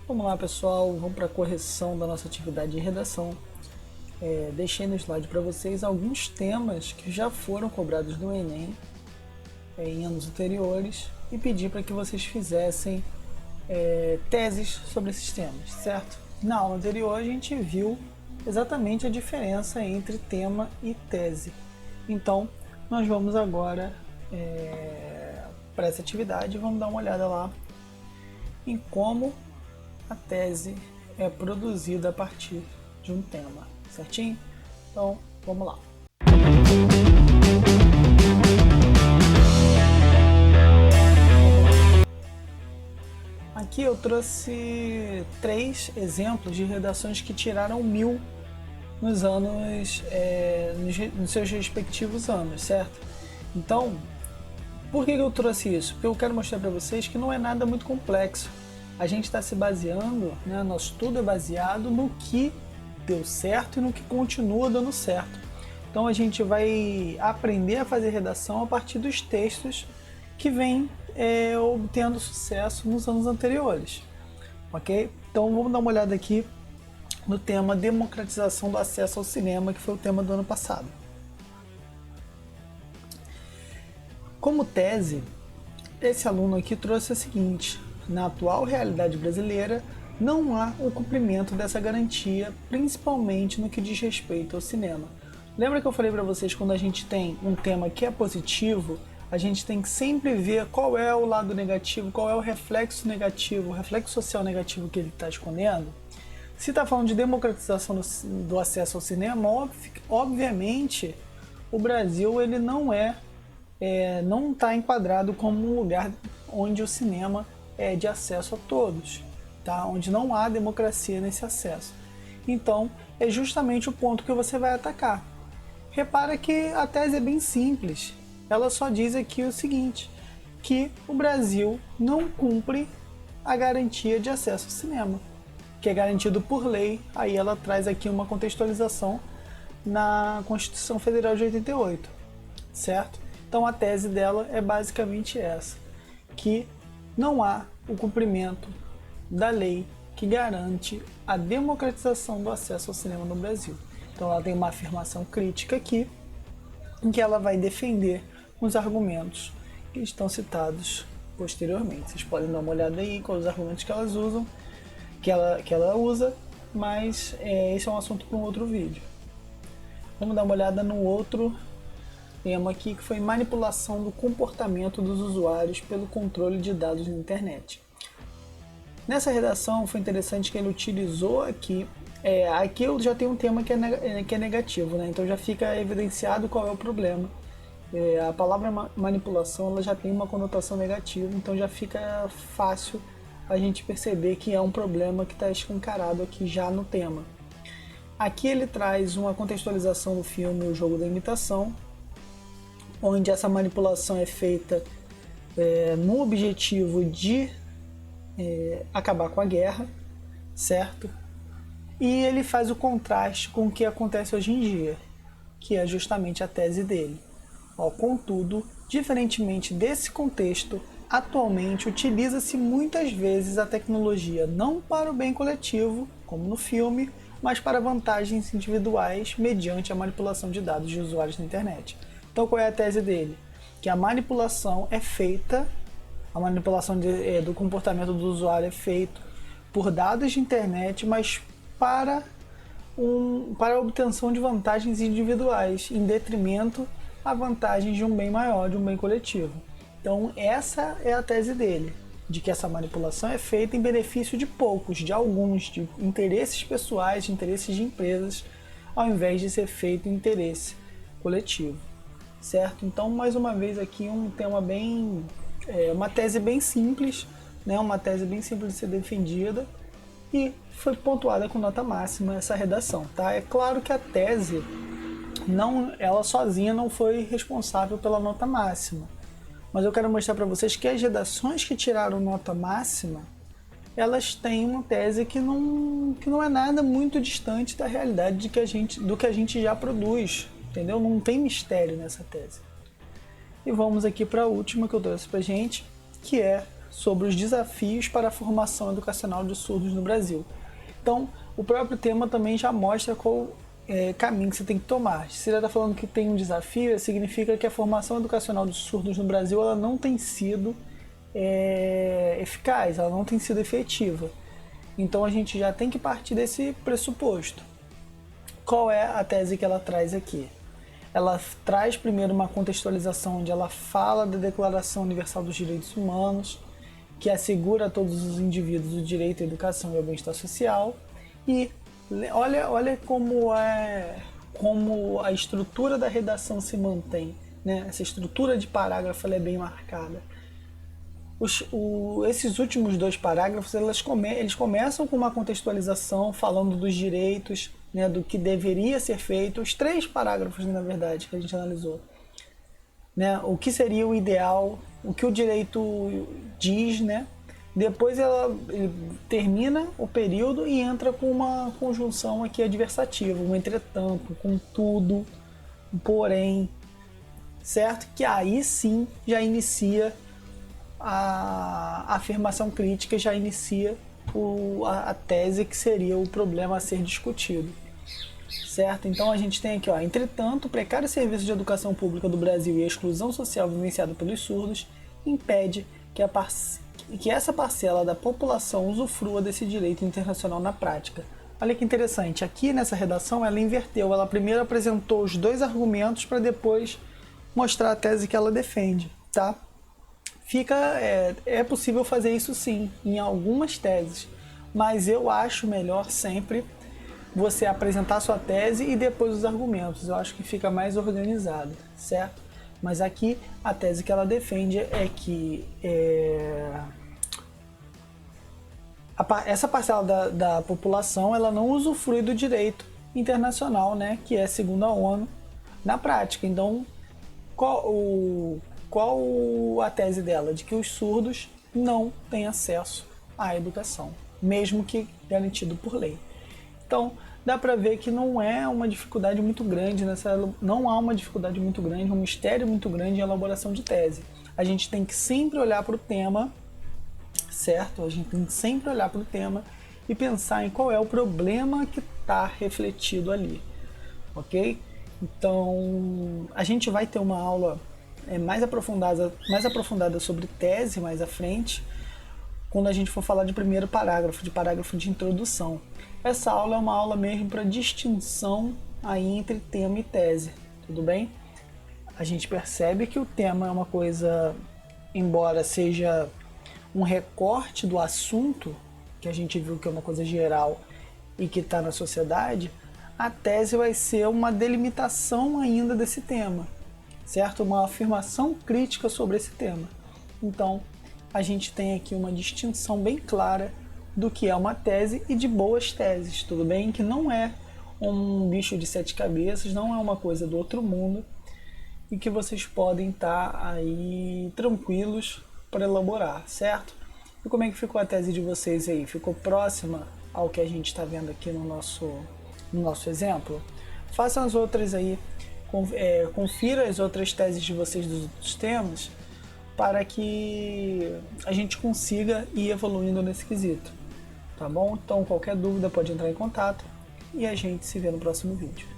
Vamos lá, pessoal, vamos para a correção da nossa atividade de redação. Deixei no slide para vocês alguns temas que já foram cobrados no Enem em anos anteriores e pedi para que vocês fizessem teses sobre esses temas, certo? Na aula anterior a gente viu exatamente a diferença entre tema e tese. Então, nós vamos agora para essa atividade e vamos dar uma olhada lá em como a tese é produzida a partir de um tema, certinho? Então, vamos lá. Aqui eu trouxe 3 exemplos de redações que tiraram 1000 nos anos, nos seus respectivos anos, certo? Então, por que eu trouxe isso? Porque eu quero mostrar para vocês que não é nada muito complexo. A gente está se baseando, né, nosso estudo é baseado no que deu certo e no que continua dando certo. Então a gente vai aprender a fazer redação a partir dos textos que vêm obtendo sucesso nos anos anteriores, ok? Então vamos dar uma olhada aqui no tema democratização do acesso ao cinema, que foi o tema do ano passado. Como tese, esse aluno aqui trouxe o seguinte: na atual realidade brasileira, não há o cumprimento dessa garantia, principalmente no que diz respeito ao cinema. Lembra que eu falei para vocês, quando a gente tem um tema que é positivo, a gente tem que sempre ver qual é o lado negativo, qual é o reflexo negativo, o reflexo social negativo que ele está escondendo? Se está falando de democratização do acesso ao cinema, obviamente o Brasil ele não está enquadrado como um lugar onde o cinema é de acesso a todos, tá? Onde não há democracia nesse acesso. Então, é justamente o ponto que você vai atacar. Repara que a tese é bem simples. Ela só diz aqui o seguinte, que o Brasil não cumpre a garantia de acesso ao cinema, que é garantido por lei. Aí ela traz aqui uma contextualização na Constituição Federal de 88, certo? Então a tese dela é basicamente essa, que não há o cumprimento da lei que garante a democratização do acesso ao cinema no Brasil. Então ela tem uma afirmação crítica aqui, em que ela vai defender os argumentos que estão citados posteriormente. Vocês podem dar uma olhada aí com os argumentos que elas usam, que ela usa, mas esse é um assunto para um outro vídeo. Vamos dar uma olhada no outro tema aqui, que foi manipulação do comportamento dos usuários pelo controle de dados na internet. Nessa redação foi interessante que ele utilizou aqui, aqui eu já tenho um tema que é negativo, né? Então já fica evidenciado qual é o problema. A palavra manipulação ela já tem uma conotação negativa, então já fica fácil a gente perceber que é um problema que está escancarado aqui já no tema. Aqui ele traz uma contextualização do filme O Jogo da Imitação, onde essa manipulação é feita no objetivo de acabar com a guerra, certo? E ele faz o contraste com o que acontece hoje em dia, que é justamente a tese dele. Contudo, diferentemente desse contexto, atualmente utiliza-se muitas vezes a tecnologia não para o bem coletivo, como no filme, mas para vantagens individuais mediante a manipulação de dados de usuários na internet. Então qual é a tese dele? Que a manipulação é feita, a manipulação do comportamento do usuário é feito por dados de internet, mas para a obtenção de vantagens individuais, em detrimento a vantagens de um bem maior, de um bem coletivo. Então essa é a tese dele, de que essa manipulação é feita em benefício de poucos, de alguns, de interesses pessoais, de interesses de empresas, ao invés de ser feito em interesse coletivo, certo? Então, mais uma vez aqui um tema uma tese bem simples, né? Uma tese bem simples de ser defendida e foi pontuada com nota máxima essa redação, tá? É claro que a tese ela sozinha não foi responsável pela nota máxima, mas eu quero mostrar para vocês que as redações que tiraram nota máxima, elas têm uma tese que não é nada muito distante da realidade do que a gente já produz, entendeu? Não tem mistério nessa tese. E vamos aqui para a última que eu trouxe para gente, que é sobre os desafios para a formação educacional de surdos no Brasil. Então, o próprio tema também já mostra qual caminho que você tem que tomar. Se ele está falando que tem um desafio, significa que a formação educacional de surdos no Brasil ela não tem sido eficaz, ela não tem sido efetiva. Então a gente já tem que partir desse pressuposto. Qual é a tese que ela traz aqui? Ela traz primeiro uma contextualização onde ela fala da Declaração Universal dos Direitos Humanos, que assegura a todos os indivíduos o direito à educação e ao bem-estar social. E olha como a estrutura da redação se mantém, né? Essa estrutura de parágrafo ela é bem marcada. Esses últimos 2 parágrafos eles começam com uma contextualização falando dos direitos, né, do que deveria ser feito. Os 3 parágrafos, na verdade, que a gente analisou, né, o que seria o ideal, o que o direito diz, né? Depois ele termina o período e entra com uma conjunção aqui adversativa, um entretanto, contudo, um porém, certo? Que aí sim já inicia a afirmação crítica, já inicia a tese que seria o problema a ser discutido, certo? Então a gente tem aqui, entretanto, o precário serviço de educação pública do Brasil e a exclusão social vivenciada pelos surdos impede que essa parcela da população usufrua desse direito internacional na prática. Olha que interessante, aqui nessa redação ela inverteu, ela primeiro apresentou os 2 argumentos para depois mostrar a tese que ela defende, tá? É possível fazer isso sim, em algumas teses, mas eu acho melhor sempre você apresentar sua tese e depois os argumentos. Eu acho que fica mais organizado, certo? Mas aqui a tese que ela defende é que essa parcela da população ela não usufrui do direito internacional, né, que é segundo a ONU, na prática. Então, qual a tese dela? De que os surdos não têm acesso à educação, mesmo que garantido por lei. Então, dá para ver que não é uma dificuldade muito grande não há uma dificuldade muito grande, um mistério muito grande em elaboração de tese. A gente tem que sempre olhar para o tema, certo? A gente tem que sempre olhar para o tema e pensar em qual é o problema que está refletido ali, ok? Então, a gente vai ter uma aula mais aprofundada sobre tese mais à frente, quando a gente for falar de primeiro parágrafo, de parágrafo de introdução. Essa aula é uma aula mesmo para distinção aí entre tema e tese, tudo bem? A gente percebe que o tema é uma coisa, embora seja um recorte do assunto, que a gente viu que é uma coisa geral e que está na sociedade, a tese vai ser uma delimitação ainda desse tema, certo? Uma afirmação crítica sobre esse tema. Então, a gente tem aqui uma distinção bem clara do que é uma tese e de boas teses, tudo bem? Que não é um bicho de 7 cabeças, não é uma coisa do outro mundo e que vocês podem estar aí tranquilos para elaborar, certo? E como é que ficou a tese de vocês aí? Ficou próxima ao que a gente está vendo aqui no nosso exemplo? Façam as outras aí, confira as outras teses de vocês dos outros temas para que a gente consiga ir evoluindo nesse quesito, tá bom? Então qualquer dúvida pode entrar em contato e a gente se vê no próximo vídeo.